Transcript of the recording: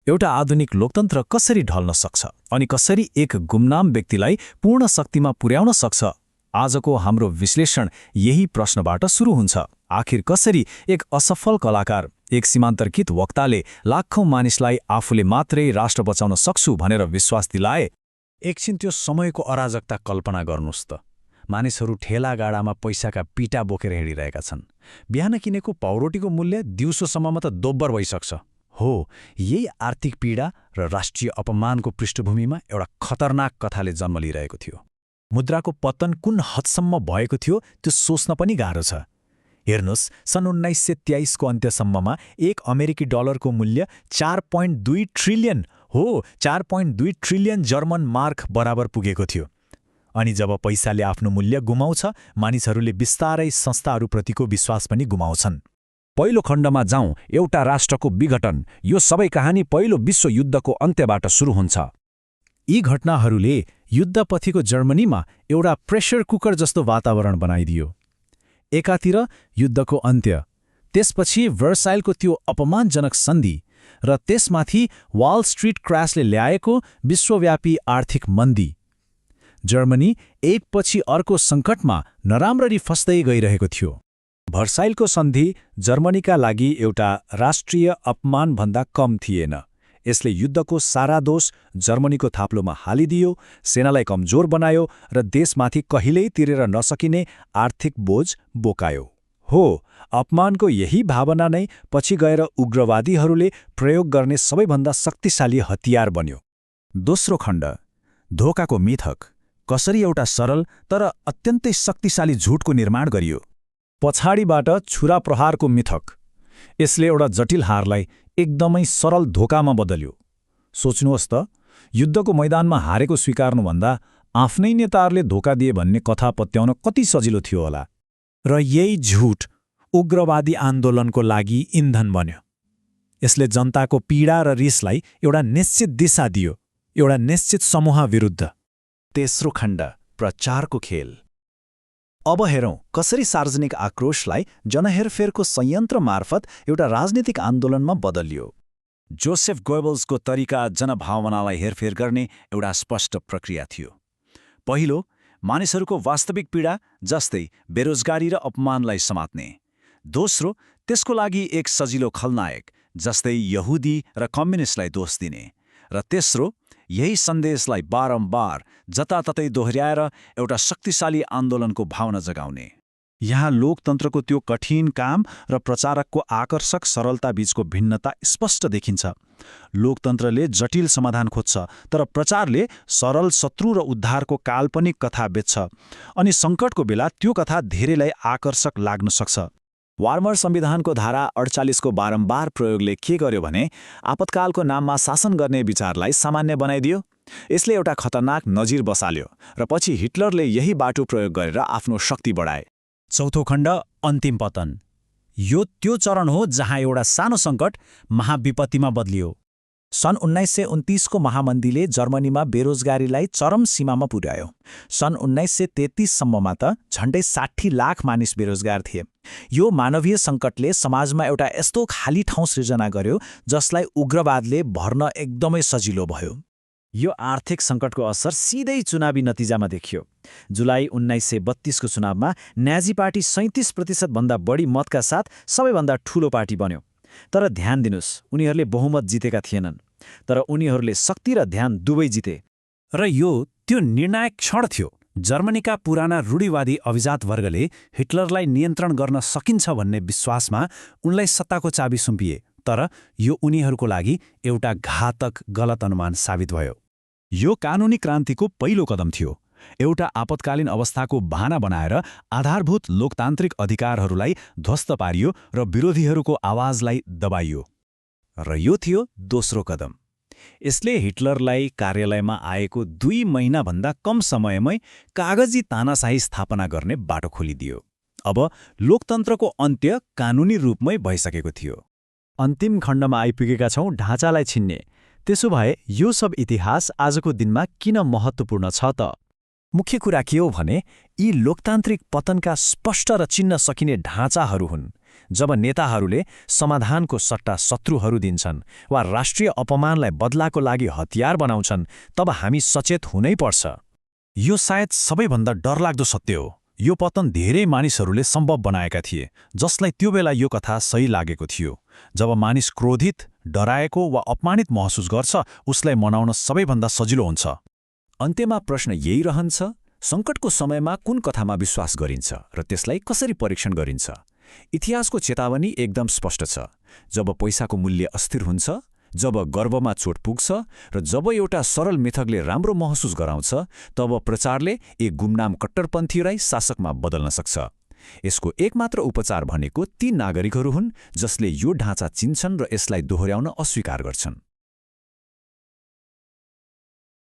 एउटा आधुनिक लोकतन्त्र कसरी ढल्न सक्छ अनि कसरी एक गुमनाम व्यक्तिलाई पूर्ण शक्तिमा पुर्याउन सक्छ? आजको हाम्रो विश्लेषण यही प्रश्नबाट सुरु हुन्छ। आखिर कसरी एक असफल कलाकार, एक सीमान्तर्कित वक्ताले लाखौं मानिसलाई आफूले मात्रै राष्ट्र बचाउन सक्छु भनेर विश्वास दिलाए? एकछिन त्यो समयको अराजकता कल्पना गर्नुस् त। मानिसहरू ठेलागाडामा पैसाका पिटा बोकेर हिँडिरहेका छन्। बिहान किनेको पाउरोटीको मूल्य दिउँसोसम्ममा त दोब्बर भइसक्छ। हो, यही आर्थिक पीडा र राष्ट्रिय अपमानको पृष्ठभूमिमा एउटा खतरनाक कथाले जन्म लिइरहेको थियो। मुद्राको पतन कुन हदसम्म भएको थियो त्यो सोच्न पनि गाह्रो छ। हेर्नुस्, सन् 1923 को अन्त्यसम्ममा एक अमेरिकी डलरको मूल्य 4.2 ट्रिलियन 4.2 ट्रिलियन जर्मन मार्क बराबर पुगेको थियो। अनि जब पैसाले आफ्नो मूल्य गुमाउँछ, मानिसहरूले बिस्तारै संस्थाहरूप्रतिको विश्वास पनि गुमाउँछन्। पहिलो खण्डमा जाउँ, एउटा राष्ट्रको विघटन। यो सबै कहानी पहिलो विश्वयुद्धको अन्त्यबाट सुरु हुन्छ। यी घटनाहरूले युद्धपथिको जर्मनीमा एउटा प्रेसर कुकर जस्तो वातावरण बनाइदियो। एकातिर युद्धको अन्त्य, त्यसपछि वर्साइलको त्यो अपमानजनक सन्धि र त्यसमाथि वाल स्ट्रिट क्रासले ल्याएको विश्वव्यापी आर्थिक मन्दी। जर्मनी एकपछि अर्को सङ्कटमा नराम्ररी फस्दै गइरहेको थियो। भर्साइलको सन्धि जर्मनीका लागि एउटा राष्ट्रिय अपमानभन्दा कम थिएन। यसले युद्धको सारा दोष जर्मनीको थाप्लोमा हालिदियो, सेनालाई कमजोर बनायो र देशमाथि कहिल्यै तिरेर नसकिने आर्थिक बोझ बोकायो। हो, अपमानको यही भावना नै पछि गएर उग्रवादीहरूले प्रयोग गर्ने सबैभन्दा शक्तिशाली हतियार बन्यो। दोस्रो खण्ड, धोकाको मिथक। कसरी एउटा सरल तर अत्यन्तै शक्तिशाली झुटको निर्माण गरियो। पछाडिबाट छुरा प्रहारको मिथक। यसले एउटा जटिल हारलाई एकदमै सरल धोकामा बदल्यो। सोच्नुहोस् त, युद्धको मैदानमा हारेको स्वीकार्नुभन्दा आफ्नै नेताहरूले धोका दिए भन्ने कथा पत्याउन कति सजिलो थियो होला। र यही झुट उग्रवादी आन्दोलनको लागि इन्धन बन्यो। यसले जनताको पीडा र रिसलाई एउटा निश्चित दिशा दियो, एउटा निश्चित समूह विरुद्ध। तेस्रो खण्ड, प्रचारको खेल। अब हेरौँ कसरी सार्वजनिक आक्रोशलाई जनहेरफेरको संयन्त्र मार्फत एउटा राजनीतिक आन्दोलनमा बदलियो। जोसेफ गोएबल्सको तरिका जनभावनालाई हेरफेर गर्ने एउटा स्पष्ट प्रक्रिया थियो। पहिलो, मानिसहरूको वास्तविक पीडा जस्तै बेरोजगारी र अपमानलाई समात्ने। दोस्रो, त्यसको लागि एक सजिलो खलनायक जस्तै यहुदी र कम्युनिस्टलाई दोष दिने। र तेस्रो, यही सन्देशलाई बारम्बार जताततै दोहोर्याएर एउटा शक्तिशाली आन्दोलनको भावना जगाउने। यहाँ लोकतन्त्रको त्यो कठिन काम र प्रचारकको आकर्षक सरलता बीचको भिन्नता स्पष्ट देखिन्छ। लोकतन्त्रले जटिल समाधान खोज्छ, तर प्रचारले सरल शत्रु र उद्धारको काल्पनिक कथा बेच्छ। अनि सङ्कटको बेला त्यो कथा धेरैलाई आकर्षक लाग्न सक्छ। वार्मर संविधानको धारा 48 को बारम्बार प्रयोगले के गर्यो भने आपतकालको नाममा शासन गर्ने विचारलाई सामान्य बनाइदियो। यसले एउटा खतरनाक नजिर बसाल्यो र पछि हिटलरले यही बाटो प्रयोग गरेर आफ्नो शक्ति बढाए। चौथो खण्ड, अन्तिम पतन। यो त्यो चरण हो जहाँ एउटा सानो सङ्कट महाविपत्तिमा बदलियो। सन् 1929 को महामन्दीले जर्मनीमा बेरोजगारीलाई चरम सीमामा पुर्यायो। सन् 1933 सम्ममा त झन्डै 60 लाख मानिस बेरोजगार थिए। यो मानवीय सङ्कटले समाजमा एउटा यस्तो खाली ठाउँ सृजना गर्यो जसलाई उग्रवादले भर्न एकदमै सजिलो भयो। यो आर्थिक सङ्कटको असर सिधै चुनावी नतिजामा देखियो। जुलाई 1932 को चुनावमा नाजी पार्टी 37% भन्दा बढी मतका साथ सबैभन्दा ठूलो पार्टी बन्यो। तर ध्यान दिनुस्, उनीहरूले बहुमत जितेका थिएनन्, तर उनीहरूले शक्ति र ध्यान दुवै जिते। र यो त्यो निर्णायक क्षण थियो। जर्मनीका पुराना रूढिवादी अभिजात वर्गले हिटलरलाई नियन्त्रण गर्न सकिन्छ भन्ने विश्वासमा उनलाई सत्ताको चाबी सुम्पिए। तर यो उनीहरूको लागि एउटा घातक गलत अनुमान साबित भयो। यो कानुनी क्रान्तिको पहिलो कदम थियो। एउटा आपतकालीन अवस्थाको बहाना बनाएर आधारभूत लोकतान्त्रिक अधिकारहरूलाई ध्वस्त पारियो र विरोधीहरूको आवाजलाई दबाइयो। र यो थियो दोस्रो कदम। यसले हिटलरलाई कार्यालयमा आएको 2 महिनाभन्दा कम समयमै कागजी तानाशाही स्थापना गर्ने बाटो खोलिदियो। अब लोकतन्त्रको अन्त्य कानुनी रूपमै भइसकेको थियो। अन्तिम खण्डमा आइपुगेका छौँ, ढाँचालाई छिन्ने। त्यसो भए यो सब इतिहास आजको दिनमा किन महत्त्वपूर्ण छ त? मुख्य कुरा के हो भने यी लोकतान्त्रिक पतनका स्पष्ट र चिन्न सकिने ढाँचाहरू हुन्। जब नेताहरूले समाधानको सट्टा शत्रुहरू दिन्छन् वा राष्ट्रिय अपमानलाई बदलाको लागि हतियार बनाउँछन्, तब हामी सचेत हुनै पर्छ। यो सायद सबैभन्दा डरलाग्दो सत्य हो। यो पतन धेरै मानिसहरूले सम्भव बनाएका थिए, जसलाई त्यो बेला यो कथा सही लागेको थियो। जब मानिस क्रोधित, डराएको वा अपमानित महसुस गर्छ, उसलाई मनाउन सबैभन्दा सजिलो हुन्छ। अन्त्यमा प्रश्न यही रहन्छ, सङ्कटको समयमा कुन कथामा विश्वास गरिन्छ र त्यसलाई कसरी परीक्षण गरिन्छ? इतिहासको चेतावनी एकदम स्पष्ट छ। जब पैसाको मूल्य अस्थिर हुन्छ, जब गर्वमा चोट पुग्छ र जब एउटा सरल मिथकले राम्रो महसुस गराउँछ, तब प्रचारले एक गुमनाम कट्टरपन्थीलाई शासकमा बदल्न सक्छ। यसको एकमात्र उपचार भनेको ती नागरिकहरू हुन् जसले यो ढाँचा चिन्छन् र यसलाई दोहोर्याउन अस्वीकार गर्छन्।